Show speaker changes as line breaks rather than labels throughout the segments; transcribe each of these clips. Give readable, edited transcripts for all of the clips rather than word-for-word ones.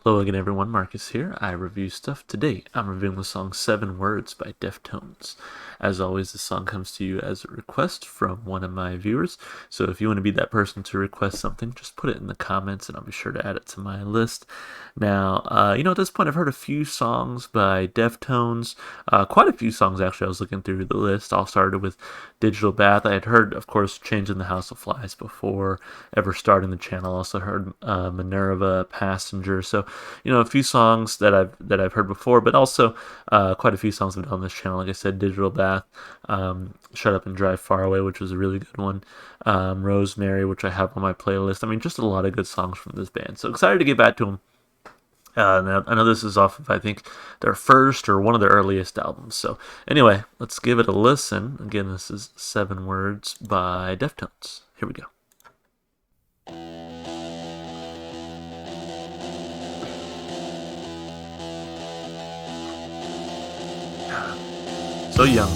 Hello again, everyone. Marcus here. I review stuff. Today, I'm reviewing the song 7 Words by Deftones. As always, this song comes to you as a request from one of my viewers. So if you want to be that person to request something, just put it in the comments and I'll be sure to add it to my list. Now, at this point, I've heard a few songs by Deftones. Quite a few songs, actually. I was looking through the list. All started with Digital Bath. I had heard, of course, Changing the House of Flies before ever starting the channel. Also heard Minerva, Passenger. So a few songs that I've heard before, but also quite a few songs I've done on this channel. Like I said, Digital Bath, Shut Up and Drive Far Away, which was a really good one. Rosemary, which I have on my playlist. I mean, just a lot of good songs from this band. So excited to get back to them. Now, I know this is off of, I think, their first or one of their earliest albums. So anyway, let's give it a listen. Again, this is 7 Words by Deftones. Here we go. So young.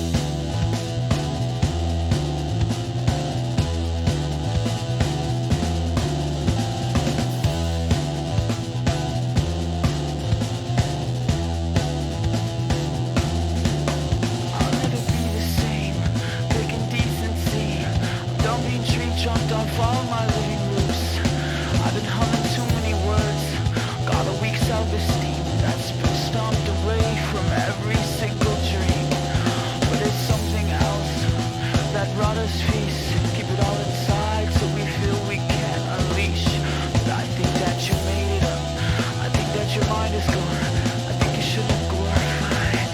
Jumped off all my living roofs. I've been humming too many words. Got a weak self-esteem that's been stomped away from every single dream. But there's something else that brought us peace. Keep it all inside so we feel we can't unleash. But I think that you made it up. I think that your mind is gone. I think you should have glorified.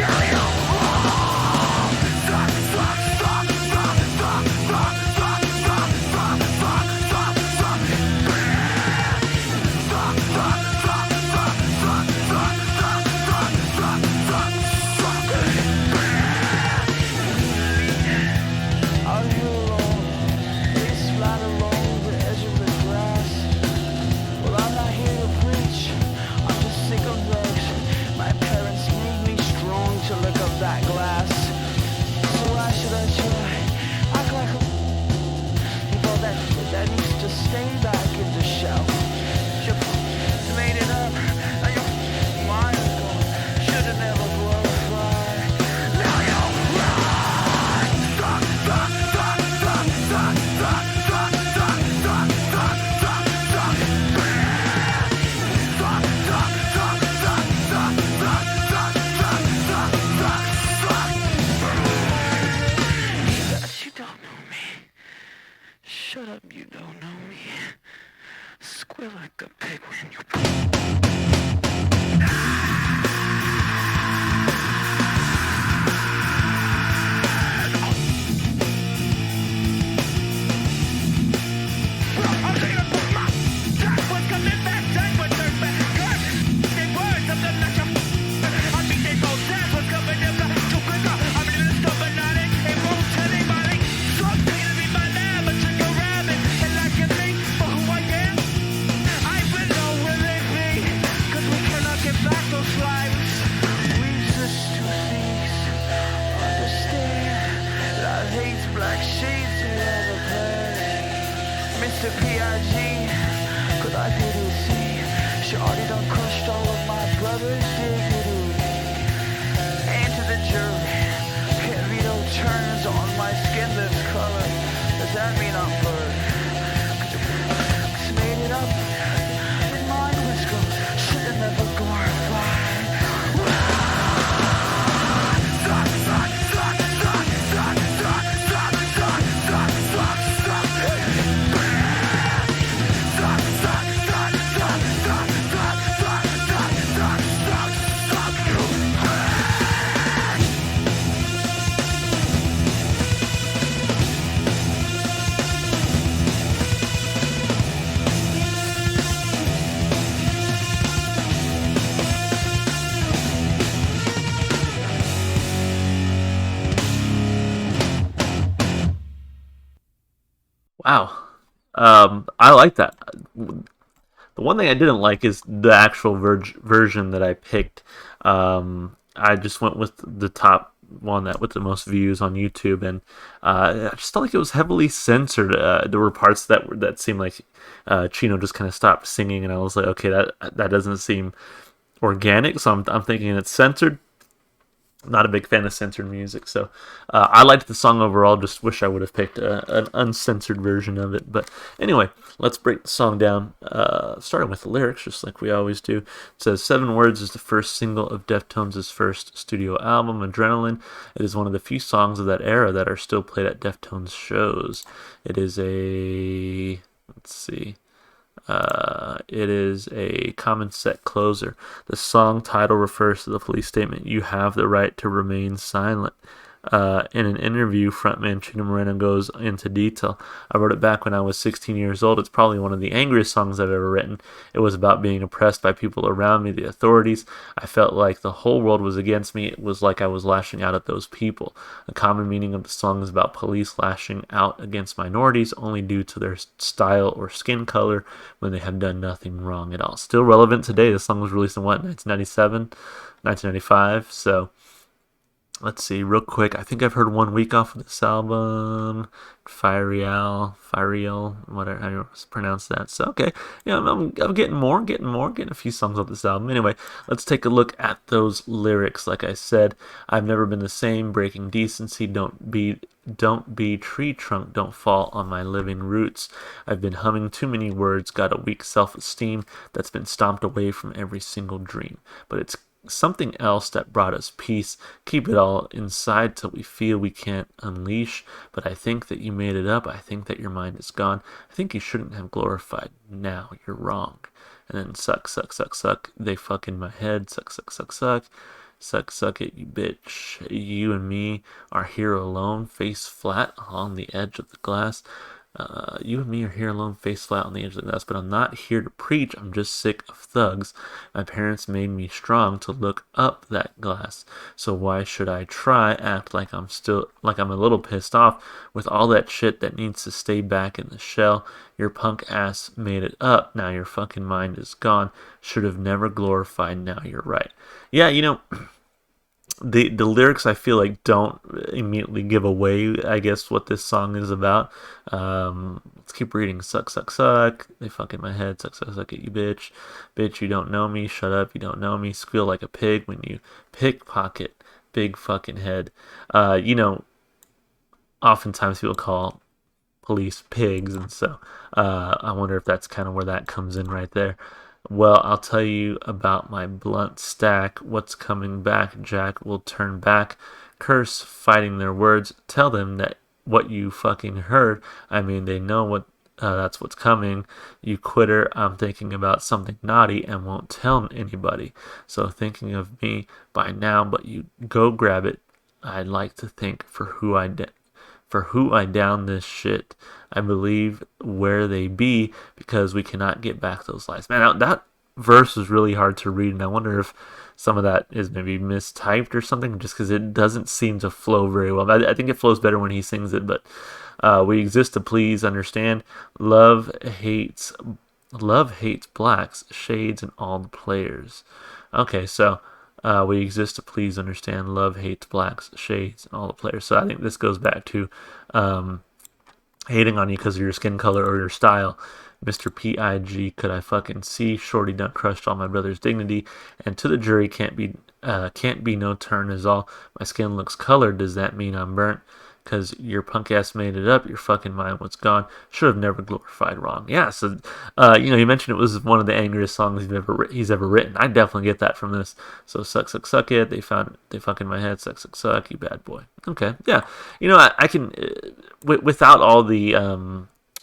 Now you're wrong. Stop, stop, stop, stop, stop, stop. That glass. So why should I try? Act like a people that needs to stay back in the shell. You made it up. Now your mind is gone. Should've never glorified. Now you're right. Stop, stop, stop, stop, stop, stop, stop, stop, stop, stop, stop, stop. Stop, stop, stop, stop, stop, stop, stop, stop, stop, stop. You don't know me. Shut up, you don't know me. Squeal like a pig when you... Black shades in other place. Mr. P.I.G. Cause I didn't see. She already done crushed all of my brother's dignity. And to the jury, can't read no turns on my skin this color. Does that mean I'm blurred? Cause made it up. And mine was good. Should've never glorified.
Wow. I like that. The one thing I didn't like is the actual version that I picked. I just went with the top one that with the most views on YouTube, and I just felt like it was heavily censored. There were parts that seemed like Chino just kind of stopped singing, and I was like, okay, that doesn't seem organic. So I'm thinking it's censored. Not a big fan of censored music, so I liked the song overall. Just wish I would have picked an uncensored version of it. But anyway, let's break the song down, starting with the lyrics, just like we always do. It says, "Seven Words is the first single of Deftones' first studio album, Adrenaline. It is one of the few songs of that era that are still played at Deftones shows. It is a... let's see... it is a common set closer. The song title refers to the police statement, 'You have the right to remain silent.' In an interview, frontman Chino Moreno goes into detail. 'I wrote it back when I was 16 years old. It's probably one of the angriest songs I've ever written. It was about being oppressed by people around me, the authorities. I felt like the whole world was against me. It was like I was lashing out at those people. A common meaning of the song is about police lashing out against minorities only due to their style or skin color when they have done nothing wrong at all.' Still relevant today. The song was released in what, 1997, 1995? So let's see, real quick. I think I've heard 1 week off of this album. Firial, whatever how you pronounce that. So okay, yeah, I'm getting a few songs off this album. Anyway, let's take a look at those lyrics. Like I said, I've never been the same. Breaking decency. Don't be tree trunk. Don't fall on my living roots. I've been humming too many words. Got a weak self-esteem that's been stomped away from every single dream. But it's something else that brought us peace. Keep it all inside till we feel we can't unleash. But I think that you made it up. I think that your mind is gone. I think you shouldn't have glorified. Now you're wrong.' And then suck, suck, suck, suck. They fuck in my head. Suck, suck, suck, suck. Suck, suck it, you bitch. You and me are here alone, face flat on the edge of the glass. You and me are here alone, face flat on the edge of the glass, but I'm not here to preach. I'm just sick of thugs. My parents made me strong to look up that glass. So why should I try act like I'm a little pissed off with all that shit that needs to stay back in the shell? Your punk ass made it up. Now your fucking mind is gone. Should have never glorified. Now you're right.'" Yeah, the lyrics I feel like don't immediately give away, I guess, what this song is about. Let's keep reading. Suck, suck, suck. They fuck in my head. Suck, suck, suck it, you bitch. Bitch, you don't know me. Shut up, you don't know me. Squeal like a pig when you pickpocket. Big fucking head. Uh, you know, Oftentimes people call police pigs, and so I wonder if that's kind of where that comes in right there. "Well, I'll tell you about my blunt stack. What's coming back, Jack, will turn back. Curse fighting their words. Tell them that what you fucking heard. I mean, they know that's what's coming. You quitter. I'm thinking about something naughty and won't tell anybody. So thinking of me by now, but you go grab it. I'd like to think for who I down this shit. I believe where they be because we cannot get back those lives." Man, that verse is really hard to read, and I wonder if some of that is maybe mistyped or something, just because it doesn't seem to flow very well. I think it flows better when he sings it, but "We exist to please, understand. Love hates, love hates blacks, shades, and all the players." Okay, so we exist to please, understand. Love hates blacks, shades, and all the players. So I think this goes back to hating on you because of your skin color or your style. "Mr. P.I.G. could I fucking see? Shorty done crushed all my brother's dignity, and to the jury can't be no turn is all. My skin looks colored. Does that mean I'm burnt? Because your punk ass made it up. Your fucking mind was gone. Should have never glorified wrong." Yeah, so you mentioned it was one of the angriest songs he's ever written. I definitely get that from this. So suck, suck, suck it. They fuck in my head. Suck, suck, suck. You bad boy. Okay, yeah. I can without all the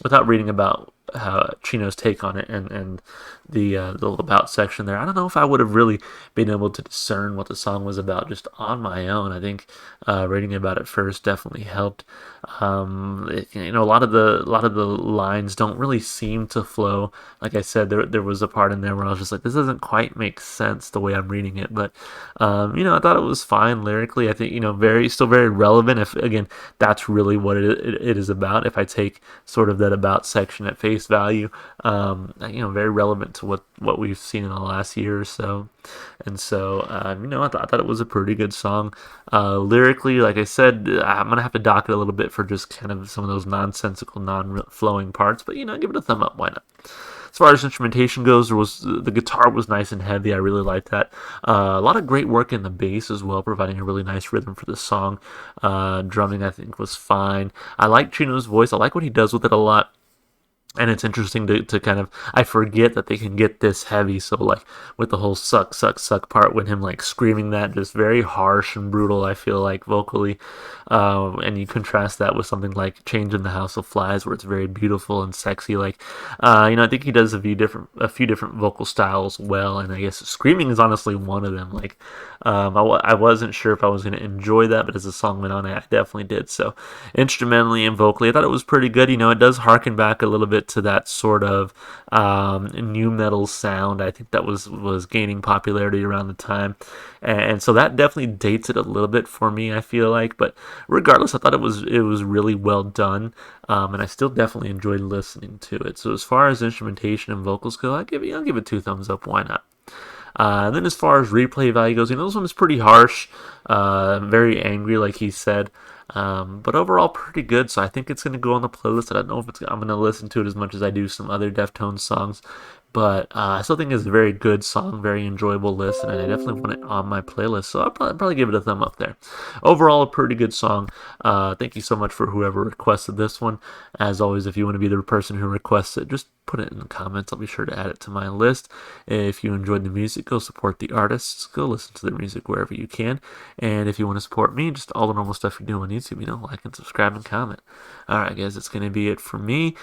without reading about how Chino's take on it and the little about section there, I don't know if I would have really been able to discern what the song was about just on my own. I think reading about it first definitely helped. A lot of the lines don't really seem to flow. Like I said, there was a part in there where I was just like, this doesn't quite make sense the way I'm reading it. But I thought it was fine lyrically. I think still very relevant. If again, that's really what it is about. If I take sort of that about section at face face value. Very relevant to what we've seen in the last year or so. And so, I thought it was a pretty good song. Lyrically, like I said, I'm gonna have to dock it a little bit for just kind of some of those nonsensical, non-flowing parts. But give it a thumb up. Why not? As far as instrumentation goes, the guitar was nice and heavy. I really liked that. A lot of great work in the bass as well, providing a really nice rhythm for the song. Drumming, I think, was fine. I like Chino's voice. I like what he does with it a lot. And it's interesting to kind of, I forget that they can get this heavy. So like with the whole suck suck suck part, when him like screaming that, just very harsh and brutal, I feel like vocally. And you contrast that with something like Change in the House of Flies, where it's very beautiful and sexy. Like I think he does a few different vocal styles well, and I guess screaming is honestly one of them. Like I wasn't sure if I was going to enjoy that, but as the song went on, I definitely did. So instrumentally and vocally, I thought it was pretty good. It does harken back a little bit to that sort of new metal sound. I think that was gaining popularity around the time, and so that definitely dates it a little bit for me, I feel like. But regardless, I thought it was really well done, and I still definitely enjoyed listening to it. So as far as instrumentation and vocals go, I'll give it two thumbs up. Why not? And then as far as replay value goes, this one is pretty harsh, very angry, like he said. But overall, pretty good. So I think it's going to go on the playlist. I don't know if I'm going to listen to it as much as I do some other Deftones songs. But I still think it's a very good song, very enjoyable listen, and I definitely want it on my playlist. So I'll probably give it a thumb up there. Overall, a pretty good song. Thank you so much for whoever requested this one. As always, if you want to be the person who requests it, just put it in the comments. I'll be sure to add it to my list. If you enjoyed the music, go support the artists. Go listen to their music wherever you can. And if you want to support me, just all the normal stuff you do on YouTube, like and subscribe and comment. Alright, guys, that's going to be it for me.